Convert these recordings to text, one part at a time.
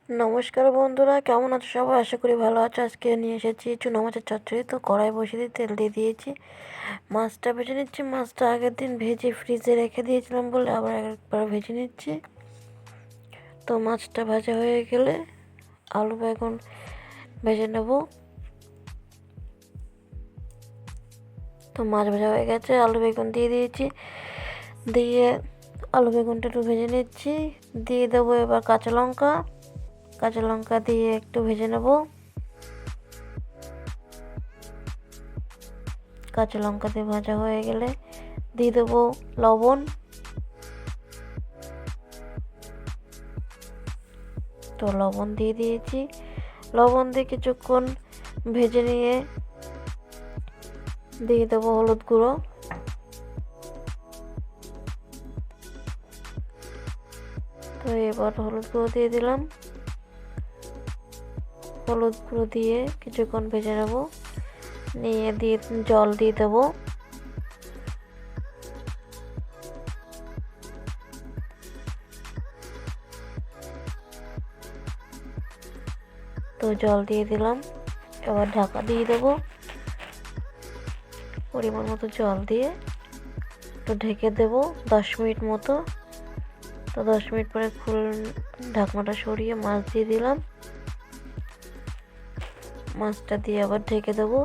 নমস্কার বন্ধুরা, কেমন আছো সবাই? আশা করি ভালো আছো। আজকে নিয়ে এসেছি চুনো মাছের চচ্চড়ি। তো কড়াই বসিয়ে দিয়ে তেল দিয়ে দিয়েছি, মাছটা ভেজে নিচ্ছি। মাছটা আগের দিন ভেজে ফ্রিজে রেখে দিয়েছিলাম বলে আবার একবার ভেজে নিচ্ছি। তো মাছটা ভাজা হয়ে গেলে আলু বেগুন ভেজে নেব। তো মাছ ভাজা হয়ে গেছে, আলু বেগুন দিয়ে দিয়েছি। দিয়ে আলু বেগুনটা একটু ভেজে নিচ্ছি। দিয়ে দেবো এবার কাঁচা লঙ্কা দিয়ে একটু ভেজে নেব। কাঁচা লঙ্কা দিয়ে ভাজা হয়ে গেলে দিয়ে দেবো লবণ। তো লবণ দিয়ে দিয়েছি। লবণ দিয়ে কিছুক্ষণ ভেজে নিয়ে দিয়ে দেবো হলুদ গুঁড়ো। তো এবার হলুদ গুঁড়ো দিয়ে দিলাম। হলুদ গুঁড়ো দিয়ে কিছুক্ষণ ভেজে নেব, নিয়ে দিয়ে জল দিয়ে দেবো। তো জল দিয়ে দিলাম, এবার ঢাকা দিয়ে দেবো। পরিমাণ মতো জল দিয়ে একটু ঢেকে দেবো 10 মিনিট মতো। তো 10 মিনিট পরে ঢাকনাটা সরিয়ে মাছ দিয়ে দিলাম। মাছটা দিয়ে আবার ঢেকে দেবো।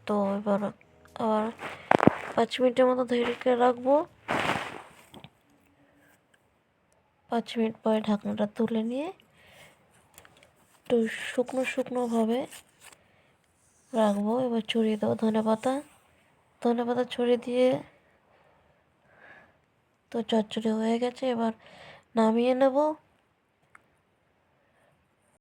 তো এবার আবার 5 মিনিটের মতো ঢেকে রাখবো। 5 মিনিট পরে ঢাকনাটা তুলে নিয়ে একটু শুকনোভাবে রাখবো। এবার ছড়িয়ে দেবো ধনে পাতা ছড়িয়ে দিয়ে। তো চচ্চড়ি হয়ে গেছে, এবার নামিয়ে নেব।